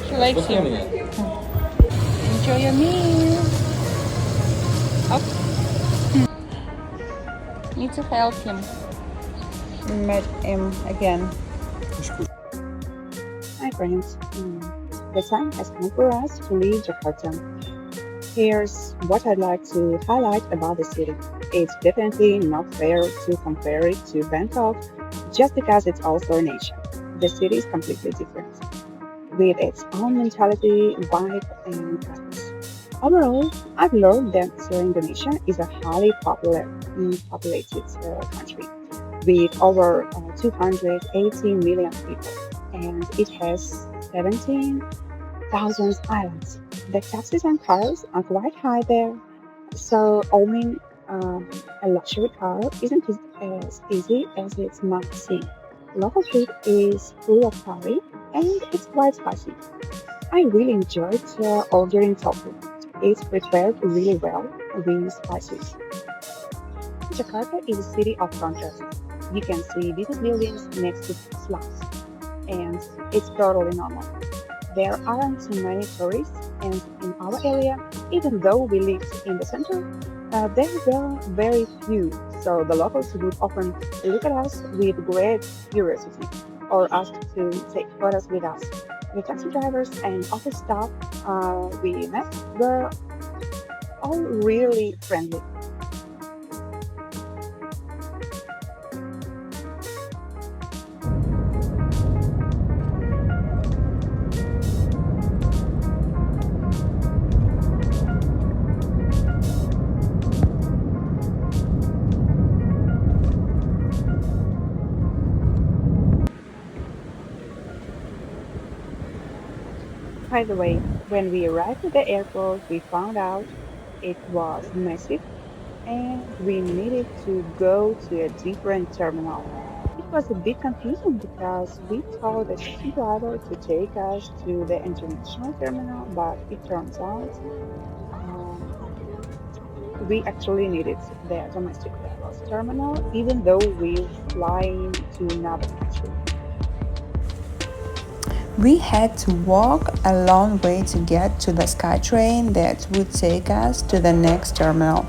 He likes you. Enjoy your meal. Up. Need to help him. We met him again. Hi friends, the time has come for us to leave Jakarta. Here's what I'd like to highlight about the city. It's definitely not fair to compare it to Bangkok just because it's also a nation. The city is completely different, with its own mentality, vibe, and purpose. Overall, I've learned that Indonesia is a highly populated country with over 280 million people, and it has 17,000 islands. The taxes on cars are quite high there, so owning a luxury car isn't as easy as it might seem. Local food is full of curry and it's quite spicy. I really enjoyed ordering tofu. It's prepared really well with spices. Jakarta is a city of contrasts. You can see business buildings next to slums, and it's totally normal. There aren't too many tourists, and in our area, even though we lived in the center, there were very few. So the locals would often look at us with great curiosity or ask to take photos with us. The taxi drivers and office staff we met were all really friendly. By the way, when we arrived at the airport, we found out it was massive and we needed to go to a different terminal. It was a bit confusing because we told the taxi driver to take us to the international terminal, but it turns out um, we actually needed the domestic levels terminal, even though we were flying to another country. We had to walk a long way to get to the SkyTrain that would take us to the next terminal.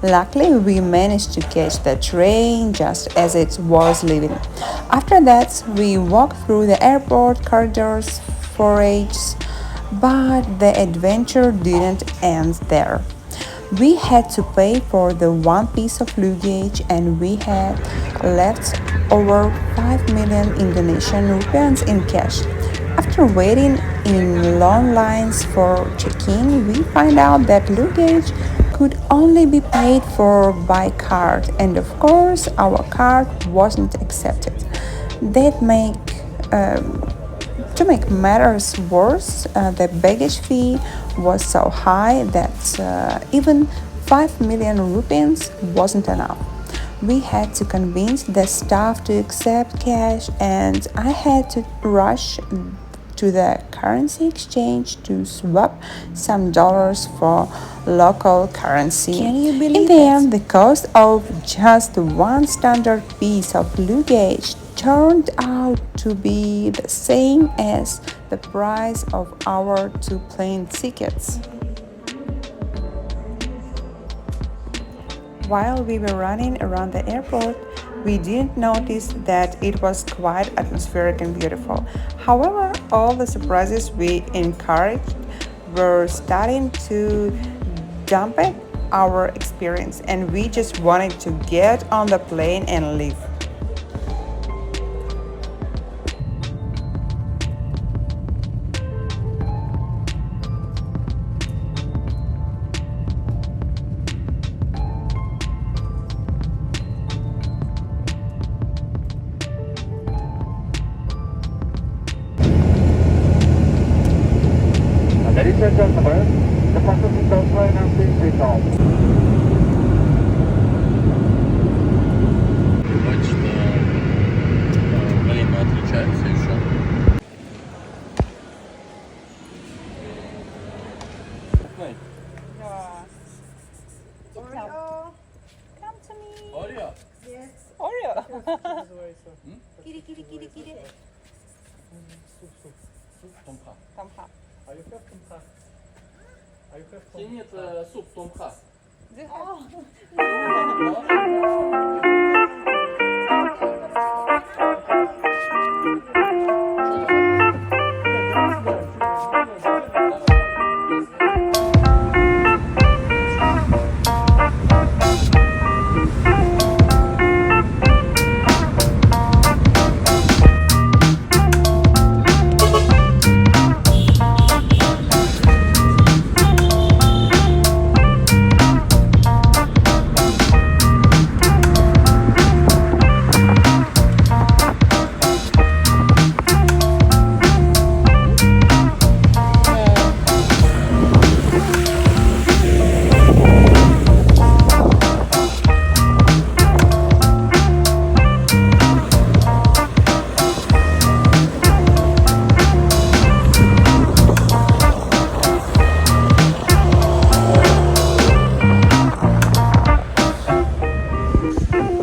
Luckily, we managed to catch the train just as it was leaving. After that, we walked through the airport corridors for ages, but the adventure didn't end there. We had to pay for the one piece of luggage and we had left over 5 million Indonesian rupiahs in cash. After waiting in long lines for check-in, we find out that luggage could only be paid for by card and of course our card wasn't accepted. That make to make matters worse, the baggage fee was so high that even 5 million rupees wasn't enough. We had to convince the staff to accept cash, and I had to rush to the currency exchange to swap some dollars for local currency. Can you In believe the it? end, the cost of just one standard piece of luggage turned out to be the same as the price of our two plane tickets. While we were running around the airport, we didn't notice that it was quite atmospheric and beautiful. However, all the surprises we encouraged were starting to dampen our experience, and we just wanted to get on the plane and leave. Ladies and gentlemen, the passenger train has been switched off. Время отличается еще. Yeah. Oreo, come to me. Oreo. Oreo. Kitty, kitty, kitty, kitty. томха. Тамха. Are you have tompa? Are you have Here нет суп томха.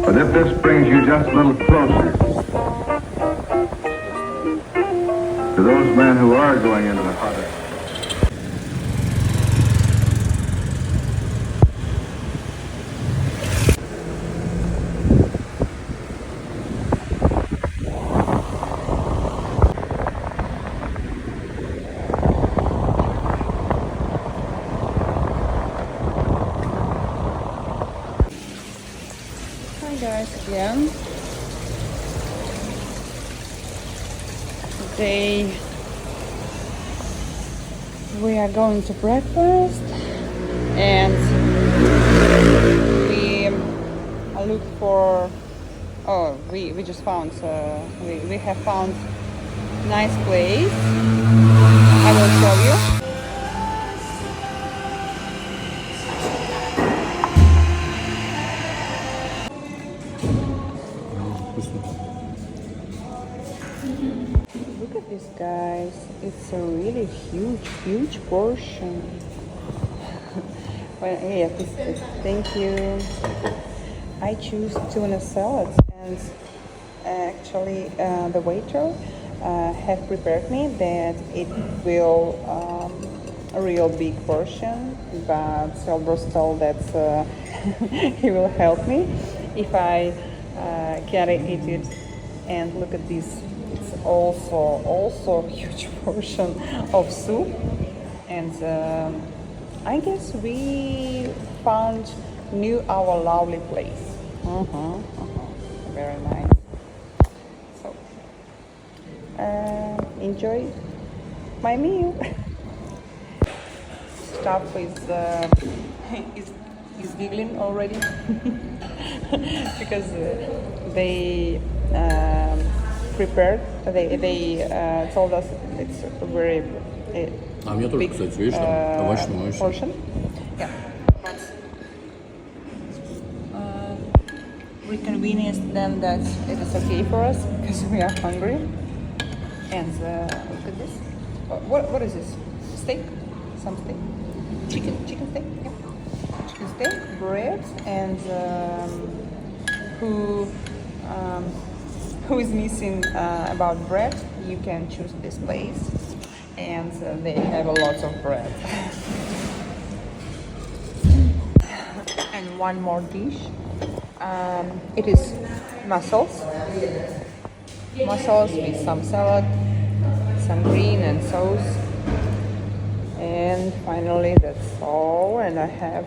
But if this brings you just a little closer to those men who are going into the heart of Hi guys again. Today we are going to breakfast and we look for we just found we have found nice place. I will show you. Look at this, guys. It's a really huge portion. Well, yeah, thank you. I choose tuna salads, and actually the waiter have prepared me that it will a real big portion, but Selbros told that he will help me if I can eat it. And look at this, it's also a huge portion of soup. And I guess we found our lovely place. Very nice. So enjoy my meal. Staff is giggling already because they prepared. They told us it's a very А мне тоже, big кстати, видишь, там овощной очень. portion. Yeah, but we convenienced them that it is okay for us because we are hungry. And look at this. What is this? Steak? Some steak? Chicken steak? Yeah. Chicken steak, bread, and who is missing about bread? You can choose this place, and they have a lot of bread. And one more dish. It is mussels with some salad, some green and sauce, and finally that's all. And I have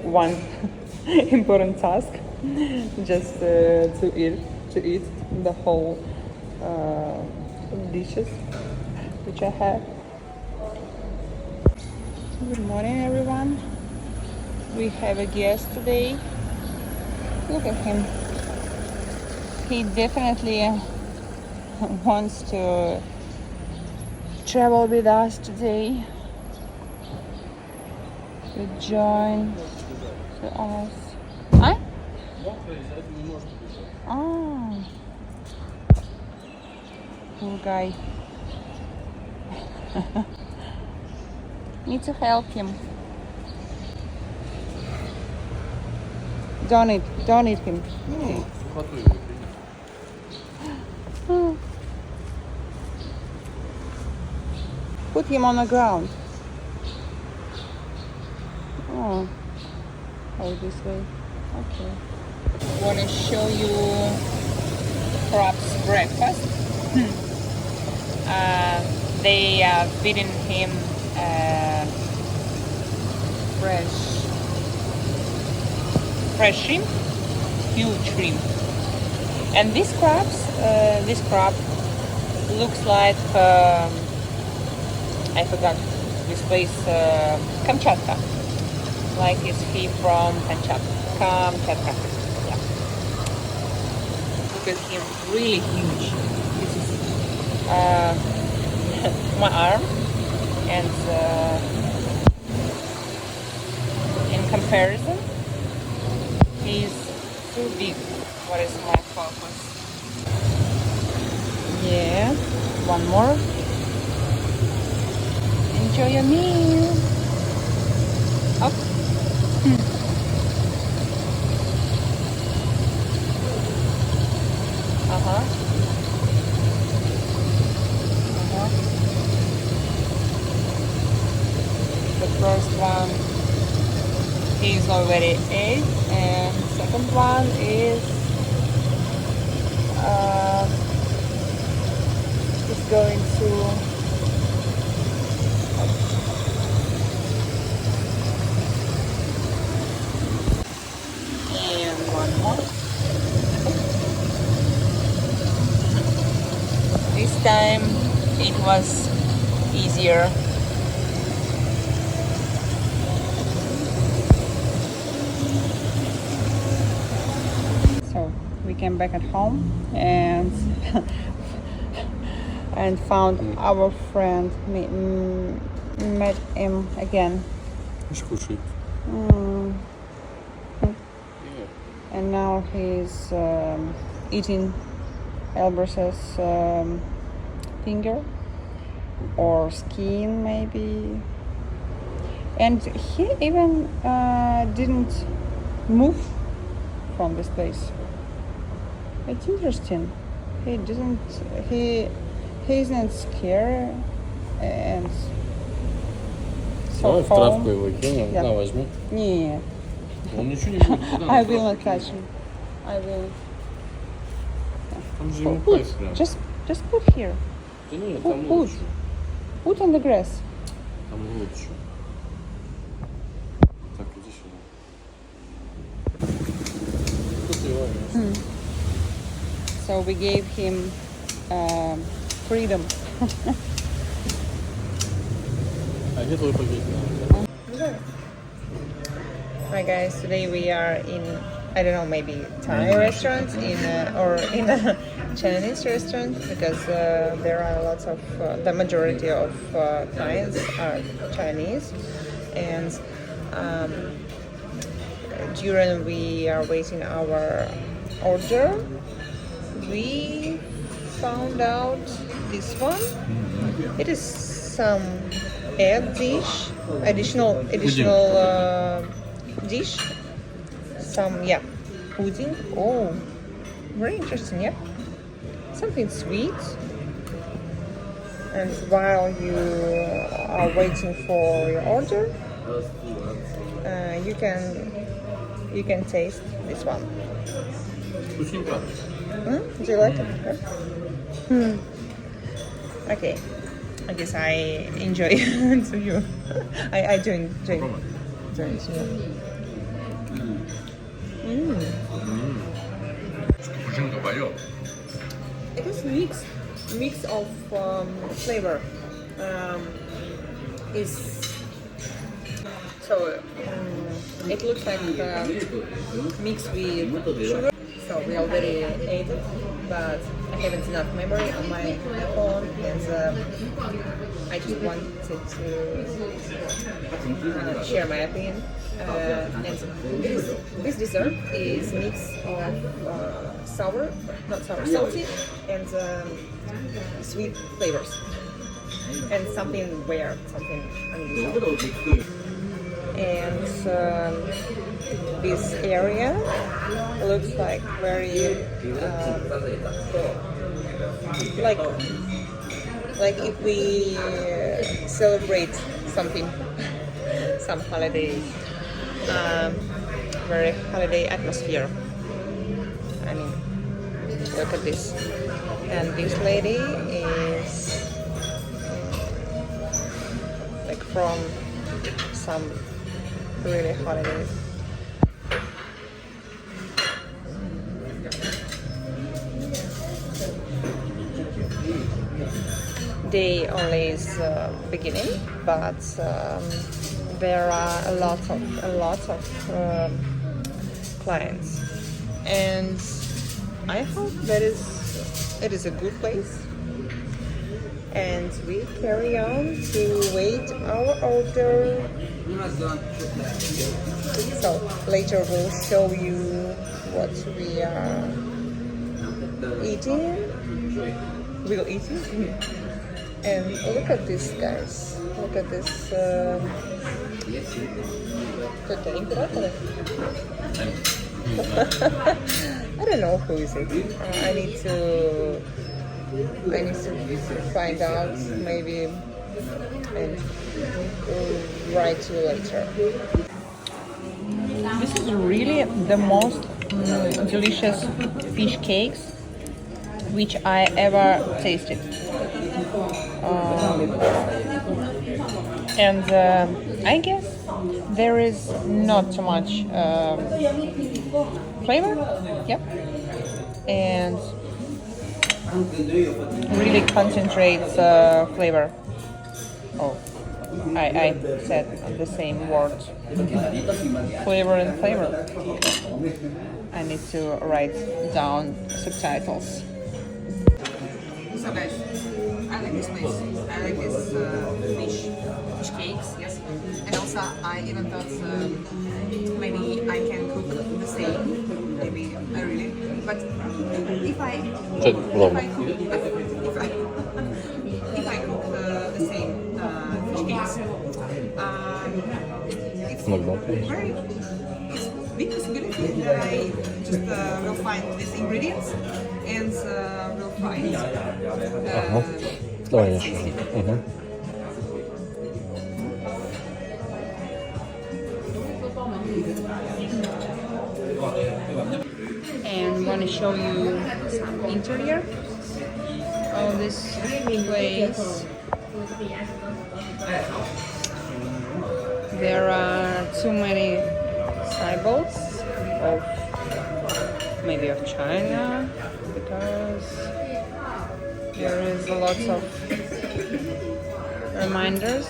one important task, just to eat the whole dishes which I have. Good morning, everyone. We have a guest today. Look at him. He definitely wants to travel with us today, to join to us. Ah? Ah. Poor guy. Need to help him. Don't eat him. Put him on the ground. Oh, this way. Okay. Want to show you crab's breakfast. They are feeding him fresh shrimp, huge shrimp. And this crab looks like I forgot this place, Kamchatka. Like it's he from Kamchatka. Yeah. Look at him, really huge. This is my arm, and in comparison, he's too big. What is my focus? Yeah, one more. Enjoy your meal. Up. The first one is already ate, and second one is going to and one more. This time it was easier. So we came back at home and and found our friend, met him again. And now he's eating Elbrus's finger or skin maybe. And he even didn't move from this place. It's interesting. He isn't scared and so Давай в травку его кинем, Yeah. на, возьми. Нет. Он ничего не будет. Куда I он will not травку touch him. I will. Там же ему Put. кайф прям. Just put here. Да нет, Put, там put. лучше. Put on the grass. Там лучше. Так, иди сюда. Тут его место. So we gave him freedom. А где твой пакет? Hi guys, today we are in, I don't know, maybe Thai restaurant or in a Chinese restaurant, because there are lots of, the majority of clients are Chinese, and during we are waiting our order, we found out this one. It is some egg dish, additional dish. Some pudding. Oh, very interesting. Yeah, something sweet. And while you are waiting for your order, you can taste this one. Вкусненько. Do you like it? Yeah? Okay. I guess I enjoy it to you. I do enjoy it to you. Вкусненько поел. It is mix of flavor. Is so it looks like mixed with sugar. So we already ate it, but I haven't enough memory on my phone, and I just wanted to share my opinion. And this dessert is mix of salty and sweet flavors, and something weird, something unusual. And this area looks like very like like if we celebrate something, some holiday, very holiday atmosphere. I mean, look at this. And this lady is like from some really holidays. Day only is beginning, but there are a lot of clients, and I hope that it is a good place. And we carry on to wait our order. So later we'll show you what we are eating. We'll eat it. And look at this, guys. Look at this. I don't know who is it. I need to find out maybe and write to you later. This is really the most delicious fish cakes which I ever tasted. And I guess there is not too much flavor, yep, and really concentrates flavor. Oh, I said the same word. Flavor and flavor. I need to write down subtitles. So guys, I like this place. I like this fish cakes, yes. And also I even thought maybe I can cook the same. Maybe I really. But if I cook the same fish cakes, it's big possibility that I just will find these ingredients and will fry it. And I'm gonna show you some interior of this place. There are too many symbols of maybe of China, because there is a lot of reminders.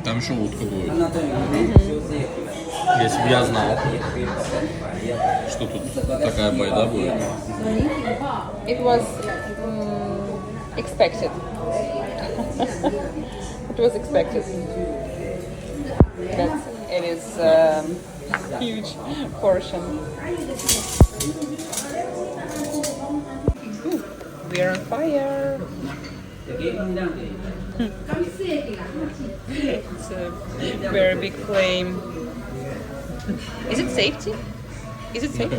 Там еще утка будет. Если бы я знал, что тут такая байда будет. It was expected. It was expected that it is a huge portion. Ooh, we are on fire. It's a very big flame. Is it safety? Is it safe?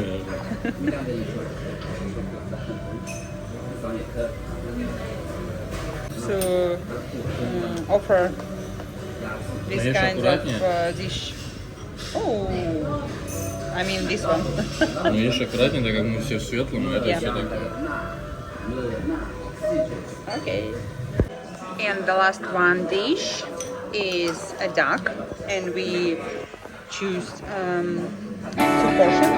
To offer this kind of dish. Oh, I mean this one. Ну, ешь аккуратнее, так как мы все в светлом, и это все такое. Okay. And the last one dish is a duck, and we choose two portions.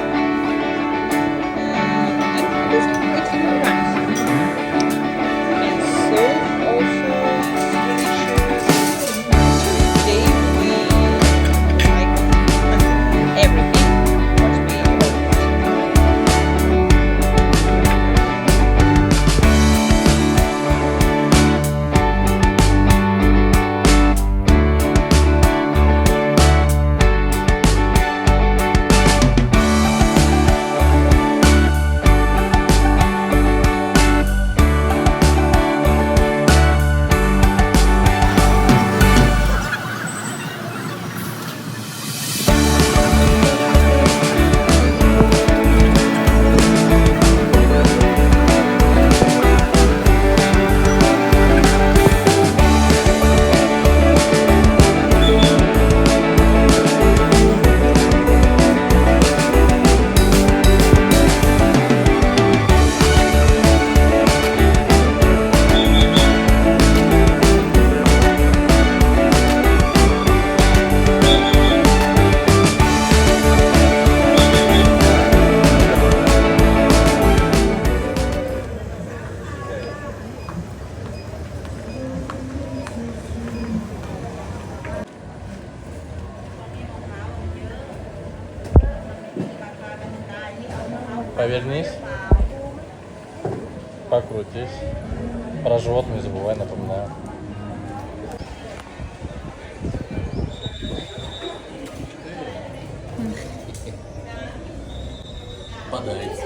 Повернись. Покрутись. Про живот не забывай, напоминаю. Подается.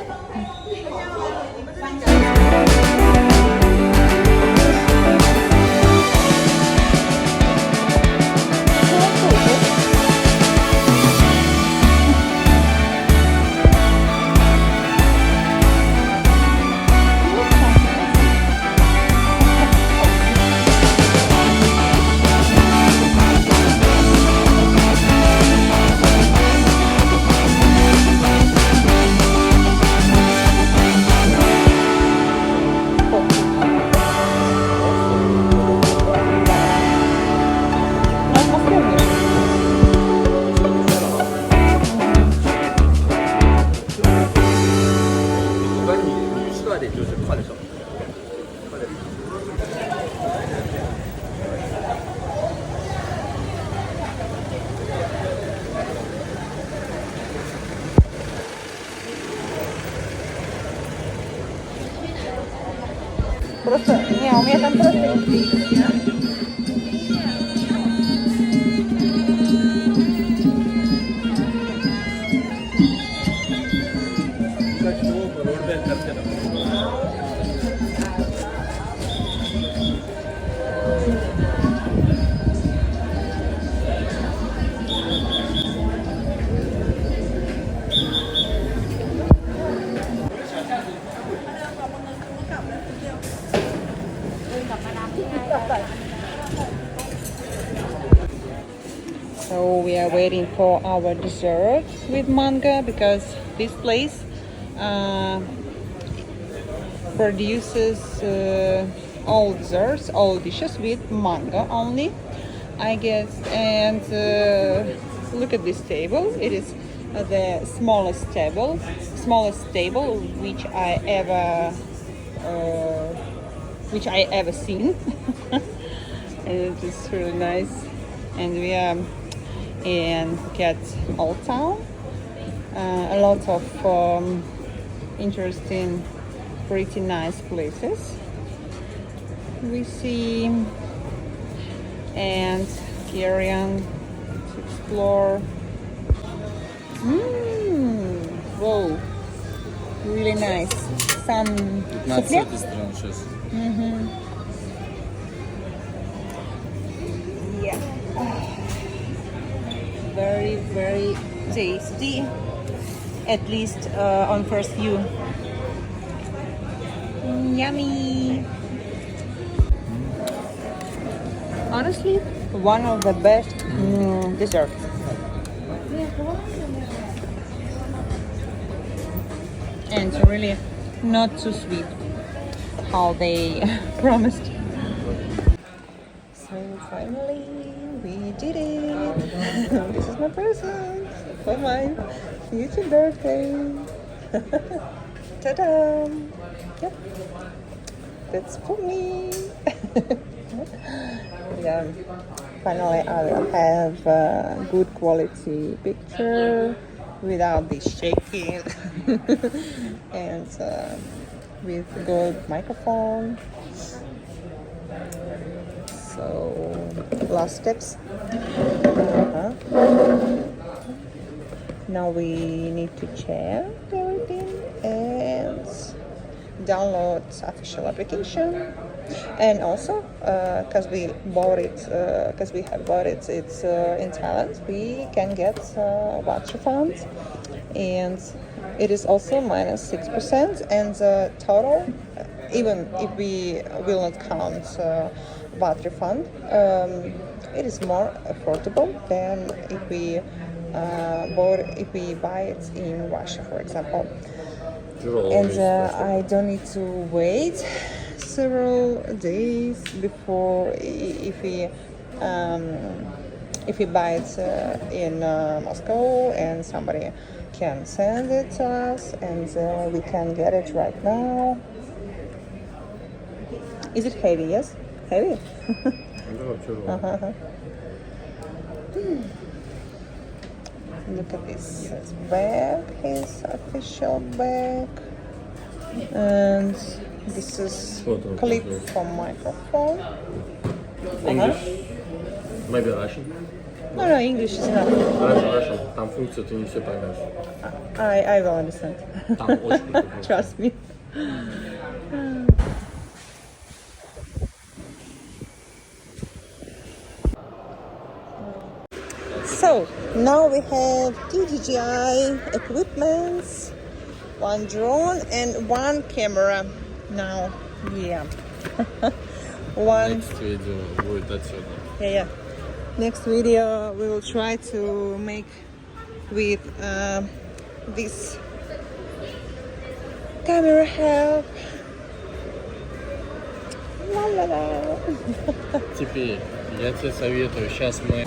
Просто, не, у меня там просто... So we are waiting for our dessert with manga because this place produces all desserts, all dishes with manga only, I guess. And look at this table. It is the smallest table which I ever seen. And it is really nice. And we are in Phuket Old Town. A lot of interesting, pretty nice places we see and carry on to explore. Whoa, really nice. Some souffle. Yeah. Very, very tasty, at least on first view. Yummy. Honestly, one of the best desserts. And it's really not too sweet, how they promised. So finally, we did it. This is my present for my YouTube birthday. Ta-da! Yep, that's for me. Yeah, finally I will have a good quality picture without this shaking and with good microphone. So last steps. Now we need to check everything and download official application. And also, because we bought it, because we have bought it, it's in Thailand, we can get VAT refund, and it is also minus 6%. And the total, even if we will not count VAT refund, it is more affordable than if we buy it in Russia, for example. And I don't need to wait several days before if we buy it in Moscow, and somebody can send it to us, and we can get it right now. Is it heavy? Yes, heavy. Look at this bag, his official bag. And this is clip for microphone. English. Maybe Russian. No, English is enough. Russian. Там функция, ты не все поймешь. I will understand. Там очень круто. Trust me. So now we have two DJI equipments, one drone and one camera. Now, yeah. One. Next video будет отсюда. Yeah. Next video we will try to make with this camera help. La la la. Теперь я тебе советую, сейчас мы